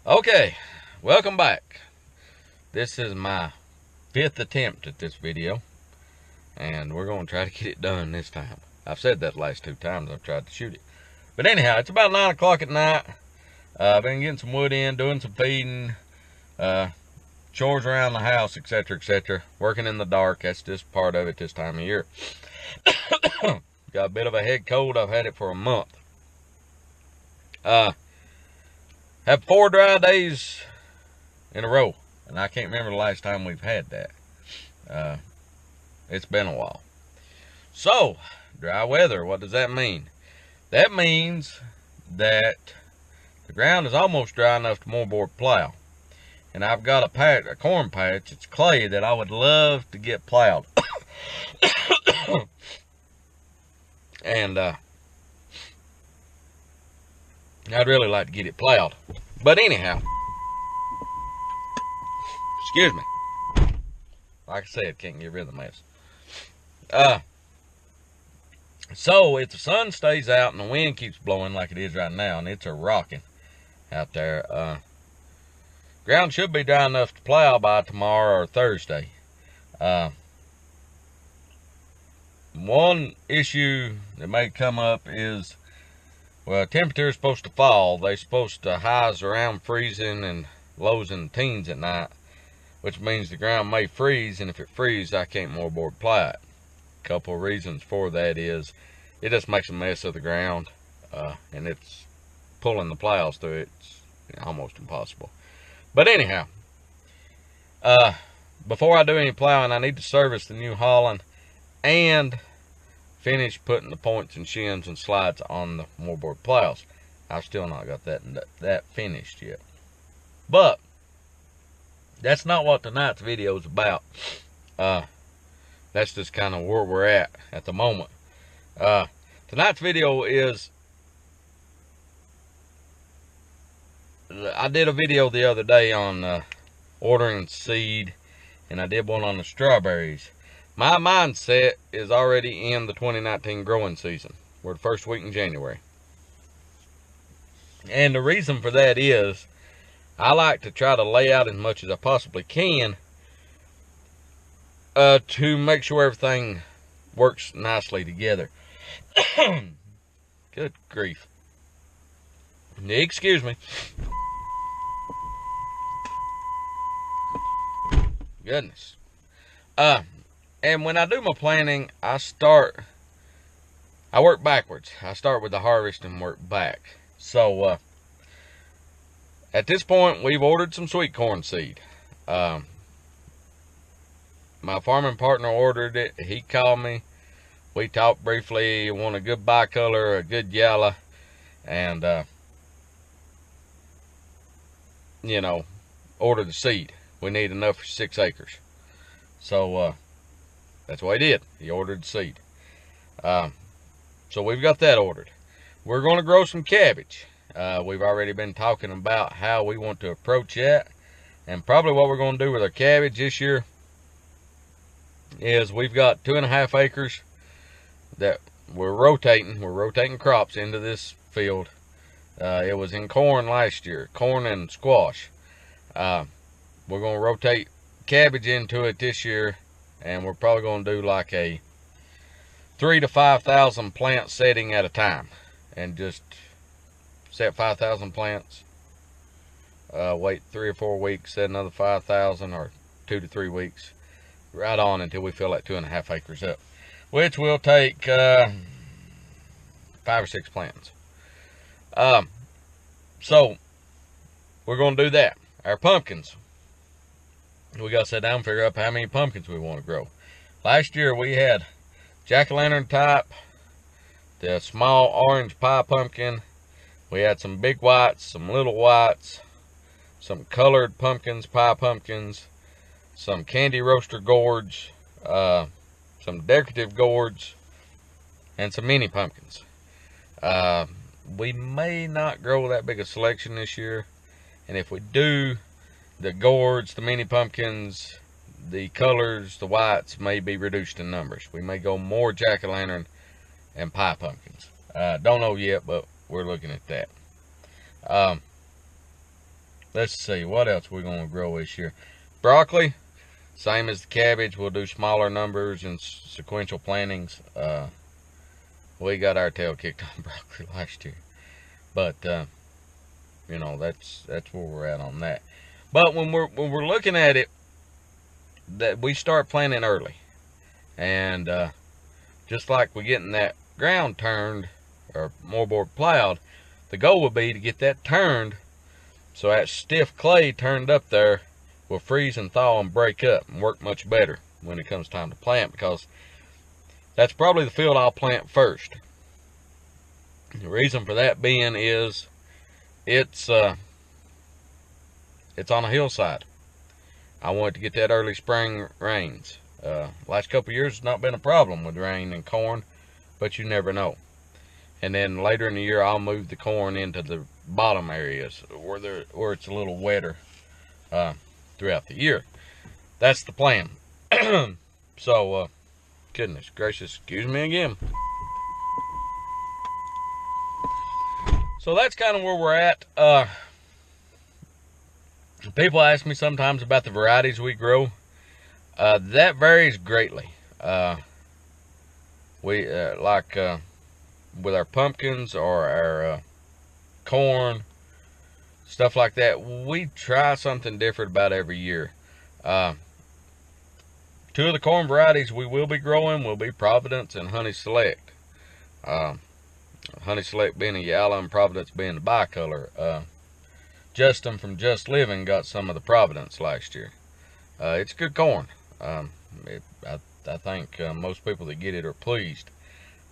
Okay, welcome back. This is my 5th attempt at this video, and we're going to try to get it done this time. I've said that the last 2 times I've tried to shoot it. But anyhow, it's about 9 o'clock at night. I've been getting some wood in, doing some feeding, chores around the house, etc., etc. Working in the dark, that's just part of it this time of year. Got a bit of a head cold. I've had it for a month. Have 4 dry days in a row, and I can't remember the last time we've had that. It's been a while. So, dry weather, what does that mean? That means that the ground is almost dry enough to moldboard plow. And I've got a corn patch, it's clay, that I would love to get plowed. And I'd really like to get it plowed. But anyhow, excuse me. Like I said, can't get rid of the mess. So if the sun stays out and the wind keeps blowing like it is right now, and it's a rocking out there, ground should be dry enough to plow by tomorrow or Thursday. One issue that may come up is, well, temperature is supposed to fall. They're supposed to highs around freezing and lows in the teens at night, which means the ground may freeze, and if it freezes, I can't moldboard plow it. A couple of reasons for that is it just makes a mess of the ground, and it's pulling the plows through it. It's almost impossible. But anyhow, before I do any plowing, I need to service the New Holland and finish putting the points and shims and slides on the moldboard plows. I've still not got that finished yet. But that's not what tonight's video is about. That's just kind of where we're at the moment. Tonight's video is, I did a video the other day on ordering seed, and I did one on the strawberries. My mindset is already in the 2019 growing season. We're the first week in January. And the reason for that is, I like to try to lay out as much as I possibly can to make sure everything works nicely together. Good grief. Excuse me. Goodness. And when I do my planning, I work backwards. I start with the harvest and work back. So, at this point, we've ordered some sweet corn seed. My farming partner ordered it. He called me. We talked briefly. He wanted a good bicolor, a good yellow, and, ordered the seed. We need enough for 6 acres. So, that's what he did. He ordered the seed. So we've got that ordered. We're going to grow some cabbage. We've already been talking about how we want to approach that. And probably what we're going to do with our cabbage this year is we've got 2.5 acres that we're rotating. We're rotating crops into this field. It was in corn last year, corn and squash. We're going to rotate cabbage into it this year, and we're probably going to do like a 3,000 to 5,000 plant setting at a time, and just set 5,000 plants, wait 3 or 4 weeks, set another 5,000, or 2 to 3 weeks, right on until we fill that 2.5 acres up, which will take 5 or 6 plants. So we're going to do that. Our pumpkins, we got to sit down and figure out how many pumpkins we want to grow. Last year we had jack-o'-lantern type, the small orange pie pumpkin. We had some big whites, some little whites, some colored pumpkins, pie pumpkins, some candy roaster gourds, some decorative gourds, and some mini pumpkins. We may not grow that big a selection this year, and if we do, the gourds, the mini pumpkins, the colors, the whites may be reduced in numbers. We may go more jack-o'-lantern and pie pumpkins. Don't know yet, but we're looking at that. let's see, what else we're going to grow this year. Broccoli, same as the cabbage. We'll do smaller numbers and sequential plantings. We got our tail kicked on broccoli last year. But, you know, that's where we're at on that. But when we're looking at it, that we start planting early. And just like we're getting that ground turned or moldboard plowed, the goal would be to get that turned so that stiff clay turned up there will freeze and thaw and break up and work much better when it comes time to plant, because that's probably the field I'll plant first. The reason for that being is it's on a hillside. I want to get that early spring rains. Last couple of years has not been a problem with rain and corn, but you never know. And then later in the year, I'll move the corn into the bottom areas where it's a little wetter throughout the year. That's the plan. So, goodness gracious, excuse me again. So that's kind of where we're at. People ask me sometimes about the varieties we grow. That varies greatly. With our pumpkins or our corn, stuff like that, we try something different about every year. Two of the corn varieties we will be growing will be Providence and Honey Select. Honey Select being a yellow and Providence being the bicolor. Justin from Just Living got some of the Providence last year. It's good corn. I think most people that get it are pleased.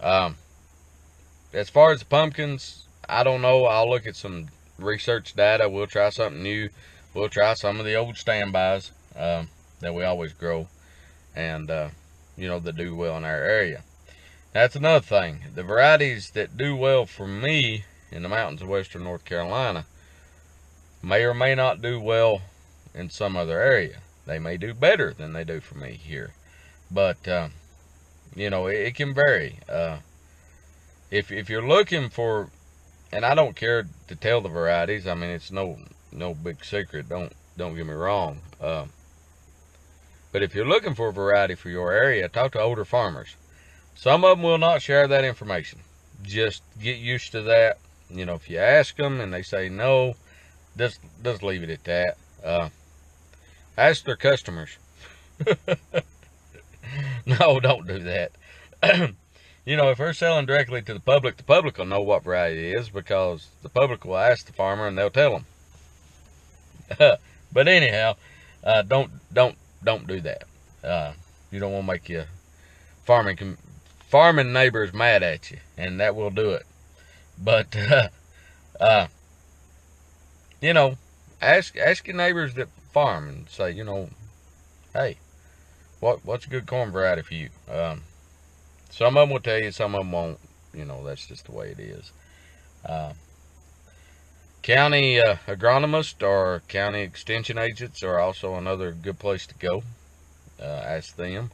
As far as the pumpkins, I don't know. I'll look at some research data. We'll try something new. We'll try some of the old standbys that we always grow, and you know, that do well in our area. That's another thing. The varieties that do well for me in the mountains of western North Carolina may or may not do well in some other area. They may do better than they do for me here, but you know, it can vary. If you're looking for, and I don't care to tell the varieties, I mean, it's no big secret, don't get me wrong, but if you're looking for a variety for your area, talk to older farmers. Some of them will not share that information. Just get used to that. You know, if you ask them and they say no, just leave it at that. Ask their customers. No, don't do that. You know, if we're selling directly to the public will know what variety it is, because the public will ask the farmer and they'll tell them. But anyhow, don't do that. You don't want to make your farming neighbors mad at you, and that will do it. But you know, ask your neighbors that farm and say, you know, hey, what's a good corn variety for you? Some of them will tell you, some of them won't. You know, that's just the way it is. County agronomists or county extension agents are also another good place to go. Ask them.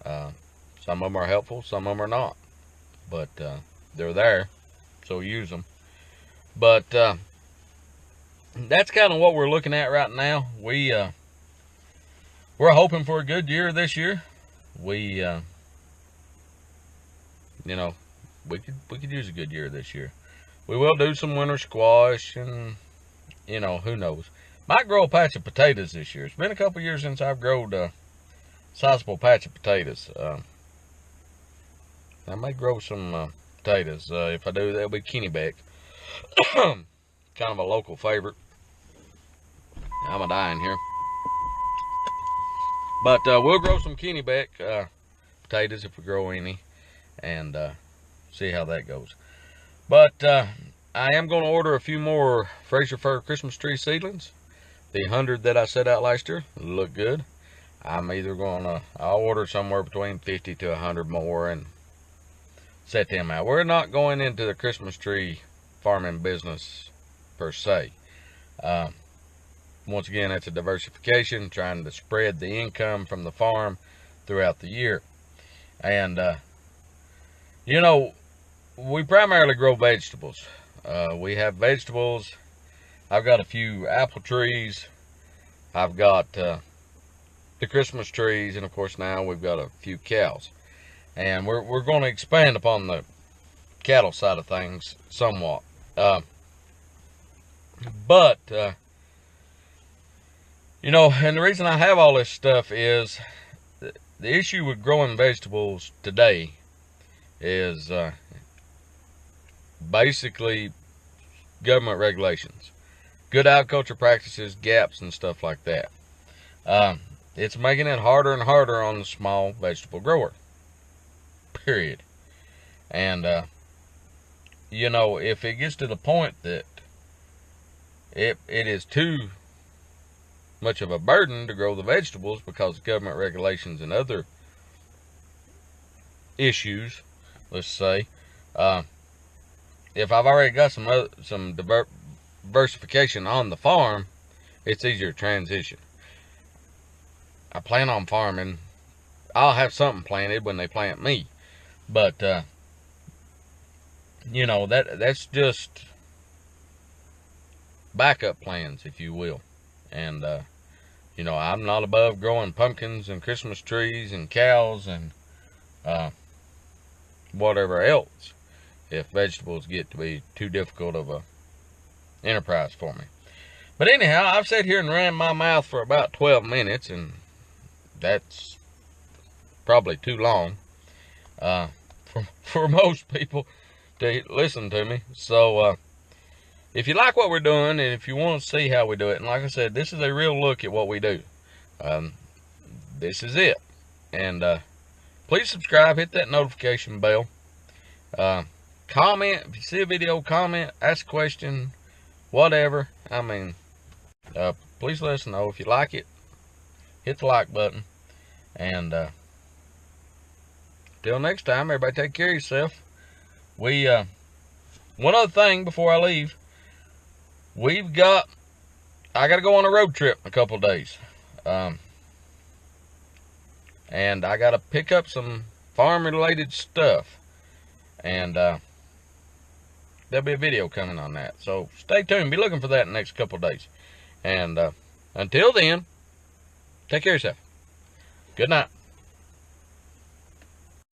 Some of them are helpful, some of them are not. But they're there, so use them. But that's kind of what we're looking at right now. We're hoping for a good year this year. You know, we could use a good year this year. We will do some winter squash, and you know, who knows. Might grow a patch of potatoes this year. It's been a couple years since I've grown a sizable patch of potatoes. I may grow some potatoes. If I do, they'll be Kennebec. Kind of a local favorite. I'm a dying here. But we'll grow some Kennebec potatoes if we grow any, and see how that goes. But I am going to order a few more Fraser Fir Christmas tree seedlings. The 100 that I set out last year look good. I'm either going to, I'll order somewhere between 50 to 100 more and set them out. We're not going into the Christmas tree farming business per se. Once again, that's a diversification, trying to spread the income from the farm throughout the year. And you know, we primarily grow vegetables. We have vegetables I've got a few apple trees. I've got the Christmas trees, and of course now we've got a few cows. And we're going to expand upon the cattle side of things somewhat. But you know, and the reason I have all this stuff is the issue with growing vegetables today is basically government regulations, good agriculture practices, gaps, and stuff like that. It's making it harder and harder on the small vegetable grower, period. And you know, if it gets to the point that it is too much of a burden to grow the vegetables because of government regulations and other issues, let's say, if I've already got some diversification on the farm, it's easier to transition. I plan on farming. I'll have something planted when they plant me, but you know, that's just backup plans, if you will. And you know, I'm not above growing pumpkins and Christmas trees and cows and whatever else if vegetables get to be too difficult of a enterprise for me. But anyhow, I've sat here and ran my mouth for about 12 minutes, and that's probably too long for most people to listen to me. So if you like what we're doing, and if you want to see how we do it, and like I said, this is a real look at what we do. This is it. And please subscribe, hit that notification bell. Comment, if you see a video, comment, ask a question, whatever. I mean, please let us know. If you like it, hit the like button. And till next time, everybody take care of yourself. One other thing before I leave, I got to go on a road trip in a couple of days. And I got to pick up some farm-related stuff. And there'll be a video coming on that. So stay tuned. Be looking for that in the next couple of days. And until then, take care of yourself. Good night.